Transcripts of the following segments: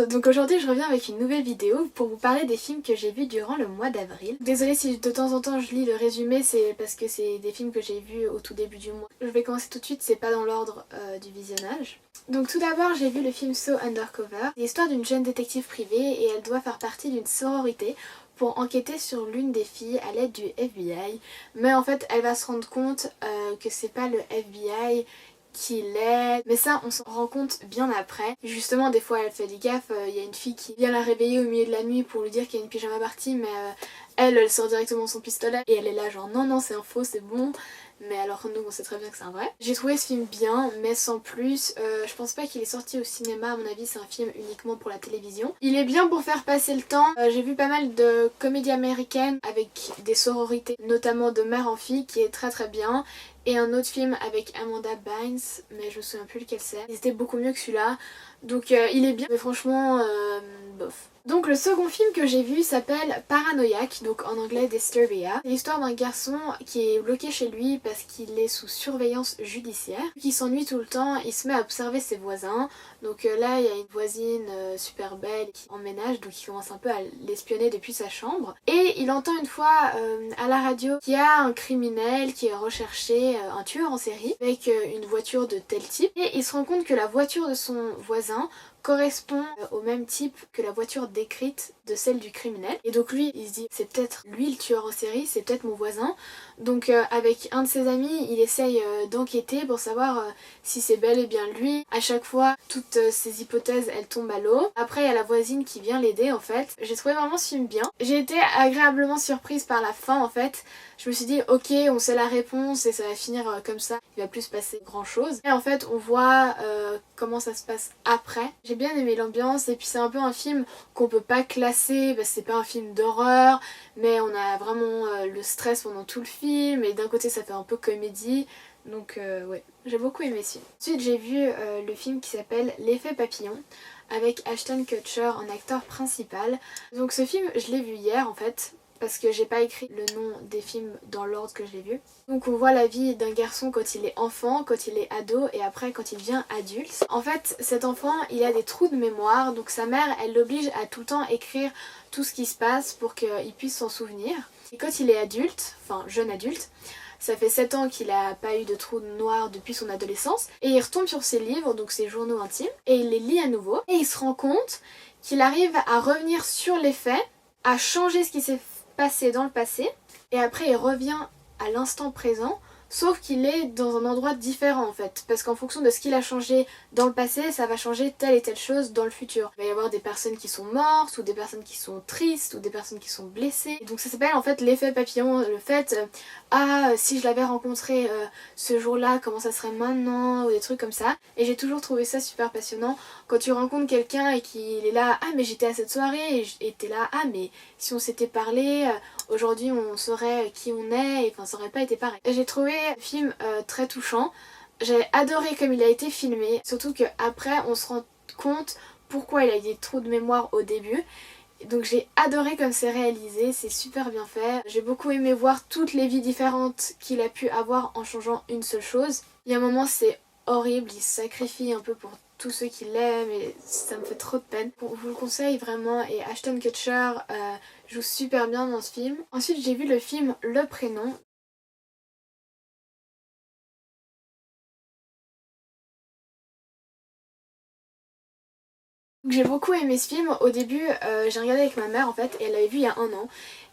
Donc aujourd'hui je reviens avec une nouvelle vidéo pour vous parler des films que j'ai vus durant le mois d'avril. Désolée si de temps en temps je lis le résumé, c'est parce que c'est des films que j'ai vus au tout début du mois. Je vais commencer tout de suite, c'est pas dans l'ordre du visionnage. Donc tout d'abord j'ai vu le film So Undercover, l'histoire d'une jeune détective privée et elle doit faire partie d'une sororité pour enquêter sur l'une des filles à l'aide du FBI. Mais en fait elle va se rendre compte que c'est pas le FBI qui l'aide, mais ça on s'en rend compte bien après. Justement des fois elle fait des gaffes, il y a une fille qui vient la réveiller au milieu de la nuit pour lui dire qu'il y a une pyjama party, mais elle sort directement son pistolet et elle est là genre non c'est un faux, c'est bon. Mais alors nous on sait très bien que c'est un vrai. J'ai trouvé ce film bien mais sans plus. Je pense pas qu'il est sorti au cinéma, à mon avis c'est un film uniquement pour la télévision. Il est bien pour faire passer le temps. J'ai vu pas mal de comédies américaines avec des sororités, notamment de mère en fille, qui est très très bien. Et un autre film avec Amanda Bynes, mais je me souviens plus lequel c'est. C'était beaucoup mieux que celui-là. Donc il est bien, mais franchement, bof. Donc le second film que j'ai vu s'appelle Paranoiac, donc en anglais Disturbia. C'est l'histoire d'un garçon qui est bloqué chez lui parce qu'il est sous surveillance judiciaire. Qui s'ennuie tout le temps, il se met à observer ses voisins. Donc là il y a une voisine super belle qui emménage, donc il commence un peu à l'espionner depuis sa chambre. Et il entend une fois à la radio qu'il y a un criminel qui est recherché, un tueur en série, avec une voiture de tel type. Et il se rend compte que la voiture de son voisin correspond au même type que la voiture décrite de celle du criminel. Et donc lui, il se dit c'est peut-être lui le tueur en série, c'est peut-être mon voisin. Donc avec un de ses amis, il essaye d'enquêter pour savoir si c'est bel et bien lui. À chaque fois, toutes ces hypothèses, elles tombent à l'eau. Après, il y a la voisine qui vient l'aider en fait. J'ai trouvé vraiment ce film bien. J'ai été agréablement surprise par la fin en fait. Je me suis dit ok, on sait la réponse et ça va finir comme ça. Il va plus se passer grand chose. Et en fait, on voit comment ça se passe après. J'ai bien aimé l'ambiance et puis c'est un peu un film qu'on peut pas classer parce que c'est pas un film d'horreur, mais on a vraiment le stress pendant tout le film et d'un côté ça fait un peu comédie. Donc ouais, j'ai beaucoup aimé ce film. Ensuite j'ai vu le film qui s'appelle L'effet papillon avec Ashton Kutcher en acteur principal. Donc ce film je l'ai vu hier en fait, parce que j'ai pas écrit le nom des films dans l'ordre que je l'ai vu. Donc on voit la vie d'un garçon quand il est enfant, quand il est ado et après quand il devient adulte. En fait cet enfant il a des trous de mémoire, donc sa mère elle l'oblige à tout le temps écrire tout ce qui se passe pour qu'il puisse s'en souvenir. Et quand il est adulte, enfin jeune adulte, ça fait 7 ans qu'il a pas eu de trou noir depuis son adolescence, et il retombe sur ses livres, donc ses journaux intimes, et il les lit à nouveau, et il se rend compte qu'il arrive à revenir sur les faits, à changer ce qui s'est passé dans le passé, et après il revient à l'instant présent, sauf qu'il est dans un endroit différent en fait, parce qu'en fonction de ce qu'il a changé dans le passé, ça va changer telle et telle chose dans le futur. Il va y avoir des personnes qui sont mortes, ou des personnes qui sont tristes, ou des personnes qui sont blessées. Et donc ça s'appelle en fait l'effet papillon, le fait si je l'avais rencontré ce jour-là, comment ça serait maintenant, ou des trucs comme ça. Et j'ai toujours trouvé ça super passionnant quand tu rencontres quelqu'un et qu'il est là, ah mais j'étais à cette soirée, et t'es là, ah mais si on s'était parlé, aujourd'hui on saurait qui on est, et enfin ça aurait pas été pareil. J'ai trouvé le film très touchant, j'ai adoré comme il a été filmé, surtout qu'après on se rend compte pourquoi il a eu des trous de mémoire au début. Donc j'ai adoré comme c'est réalisé, c'est super bien fait. J'ai beaucoup aimé voir toutes les vies différentes qu'il a pu avoir en changeant une seule chose. Il y a un moment c'est horrible, il se sacrifie un peu pour tous ceux qui l'aiment et ça me fait trop de peine. Je vous le conseille vraiment, et Ashton Kutcher joue super bien dans ce film. Ensuite j'ai vu le film Le Prénom. J'ai beaucoup aimé ce film. Au début j'ai regardé avec ma mère en fait, et elle l'avait vu il y a un an.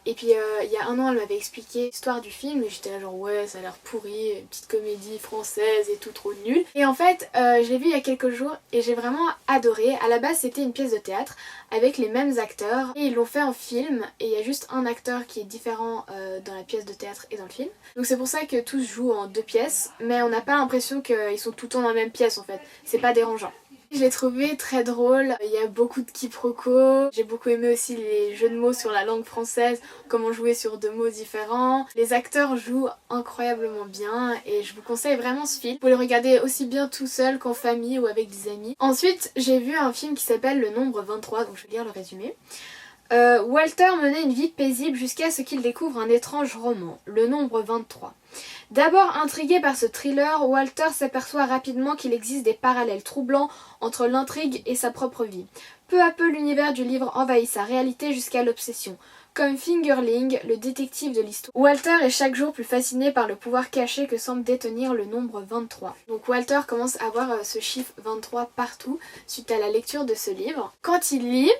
Et puis il y a un an elle m'avait expliqué l'histoire du film et j'étais là genre ouais ça a l'air pourri, une petite comédie française et tout trop nul. Et en fait je l'ai vu il y a quelques jours et j'ai vraiment adoré. À la base c'était une pièce de théâtre avec les mêmes acteurs et ils l'ont fait en film, et il y a juste un acteur qui est différent dans la pièce de théâtre et dans le film. Donc c'est pour ça que tous jouent en 2 pièces, mais on n'a pas l'impression qu'ils sont tout le temps dans la même pièce en fait, c'est pas dérangeant. Je l'ai trouvé très drôle, il y a beaucoup de quiproquos, j'ai beaucoup aimé aussi les jeux de mots sur la langue française, comment jouer sur 2 mots différents. Les acteurs jouent incroyablement bien et je vous conseille vraiment ce film. Vous pouvez le regarder aussi bien tout seul qu'en famille ou avec des amis. Ensuite j'ai vu un film qui s'appelle Le Nombre 23, donc je vais lire le résumé. Walter menait une vie paisible jusqu'à ce qu'il découvre un étrange roman, Le Nombre 23. D'abord intrigué par ce thriller, Walter s'aperçoit rapidement qu'il existe des parallèles troublants entre l'intrigue et sa propre vie. Peu à peu, l'univers du livre envahit sa réalité jusqu'à l'obsession. Comme Fingerling, le détective de l'histoire, Walter est chaque jour plus fasciné par le pouvoir caché que semble détenir le nombre 23. Donc Walter commence à voir ce chiffre 23 partout suite à la lecture de ce livre. Quand il lit,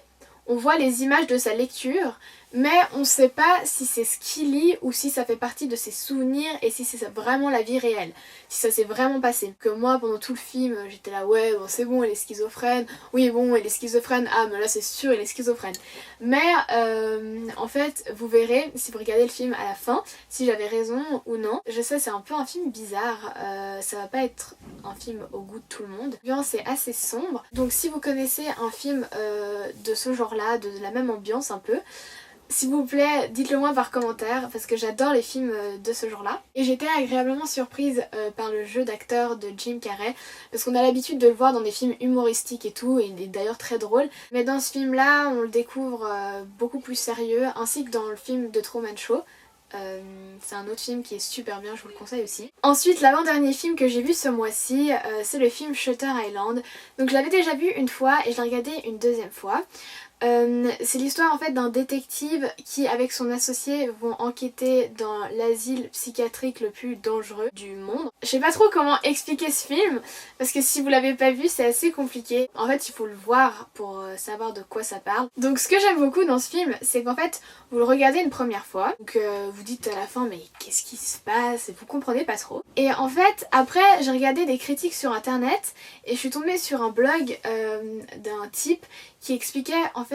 on voit les images de sa lecture, mais on ne sait pas si c'est ce qu'il lit ou si ça fait partie de ses souvenirs et si c'est vraiment la vie réelle, si ça s'est vraiment passé. Que moi, pendant tout le film, j'étais là, ouais, bon, c'est bon, elle est schizophrène, oui, bon, elle est schizophrène, ah, mais là, c'est sûr, elle est schizophrène. Mais, en fait, vous verrez, si vous regardez le film à la fin, si j'avais raison ou non. Je sais, c'est un peu un film bizarre, ça va pas être un film au goût de tout le monde. L'ambiance c'est assez sombre, donc si vous connaissez un film de ce genre-là, de la même ambiance un peu, s'il vous plaît, dites-le moi par commentaire parce que j'adore les films de ce genre-là. Et j'étais agréablement surprise par le jeu d'acteur de Jim Carrey parce qu'on a l'habitude de le voir dans des films humoristiques et tout, et il est d'ailleurs très drôle. Mais dans ce film-là, on le découvre beaucoup plus sérieux, ainsi que dans le film de Truman Show. C'est un autre film qui est super bien, je vous le conseille aussi. Ensuite, l'avant-dernier film que j'ai vu ce mois-ci, c'est le film Shutter Island. Donc je l'avais déjà vu une fois et je l'ai regardé une deuxième fois. C'est l'histoire en fait d'un détective qui avec son associé vont enquêter dans l'asile psychiatrique le plus dangereux du monde. Je sais pas trop comment expliquer ce film parce que si vous l'avez pas vu c'est assez compliqué. En fait il faut le voir pour savoir de quoi ça parle. Donc ce que j'aime beaucoup dans ce film c'est qu'en fait vous le regardez une première fois, donc vous dites à la fin mais qu'est-ce qui se passe et vous comprenez pas trop. Et en fait après j'ai regardé des critiques sur internet et je suis tombée sur un blog d'un type qui expliquait en fait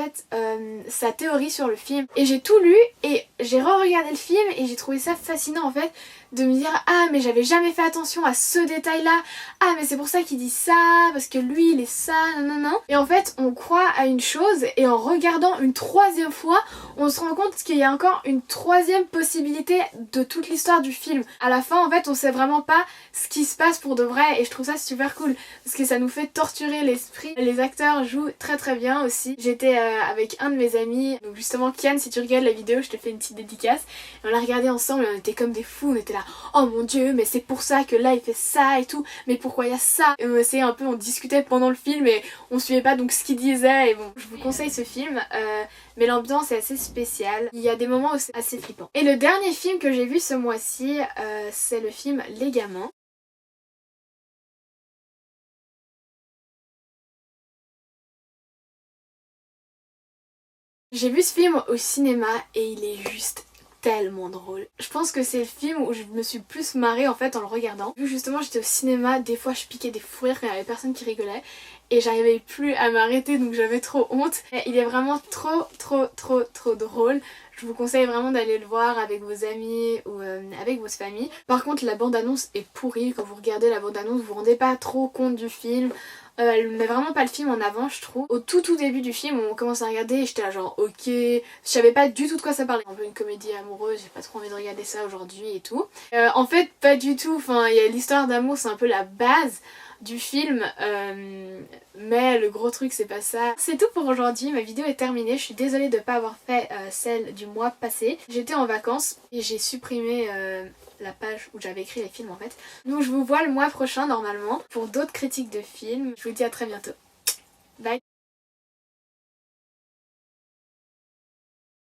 sa théorie sur le film. Et j'ai tout lu et j'ai re-regardé le film et j'ai trouvé ça fascinant en fait de me dire ah mais j'avais jamais fait attention à ce détail là, ah mais c'est pour ça qu'il dit ça, parce que lui il est ça, non. Et en fait on croit à une chose et en regardant une troisième fois on se rend compte qu'il y a encore une troisième possibilité de toute l'histoire du film. À la fin en fait on sait vraiment pas ce qui se passe pour de vrai et je trouve ça super cool parce que ça nous fait torturer l'esprit. Les acteurs jouent très bien aussi. J'étais avec un de mes amis, donc justement Kian, si tu regardes la vidéo je te fais une petite dédicace, et on l'a regardé ensemble et on était comme des fous, on était là oh mon dieu mais c'est pour ça que là il fait ça et tout, mais pourquoi il y a ça, et on essayait un peu, on discutait pendant le film et on suivait pas donc ce qu'il disait. Et bon je vous conseille ce film mais l'ambiance est assez spéciale, il y a des moments où c'est assez flippant. Et le dernier film que j'ai vu ce mois-ci c'est le film Les Gamins. J'ai vu ce film au cinéma et il est juste tellement drôle. Je pense que c'est le film où je me suis plus marrée en fait en le regardant. Vu que justement j'étais au cinéma, des fois je piquais des fous rires quand il y avait personne qui rigolait et j'arrivais plus à m'arrêter donc j'avais trop honte. Et il est vraiment trop drôle. Je vous conseille vraiment d'aller le voir avec vos amis ou avec votre famille. Par contre la bande-annonce est pourrie, quand vous regardez la bande-annonce vous vous rendez pas trop compte du film. Elle met vraiment pas le film en avant je trouve. Au tout début du film on commence à regarder et j'étais là genre ok, je savais pas du tout de quoi ça parlait. Un peu une comédie amoureuse, j'ai pas trop envie de regarder ça aujourd'hui et tout. En fait pas du tout, enfin il y a l'histoire d'amour, c'est un peu la base du film mais le gros truc c'est pas ça. C'est tout pour aujourd'hui, ma vidéo est terminée, je suis désolée de pas avoir fait celle du mois passé. J'étais en vacances et j'ai supprimé la page où j'avais écrit les films en fait. Donc je vous vois le mois prochain normalement pour d'autres critiques de films. Je vous dis à très bientôt.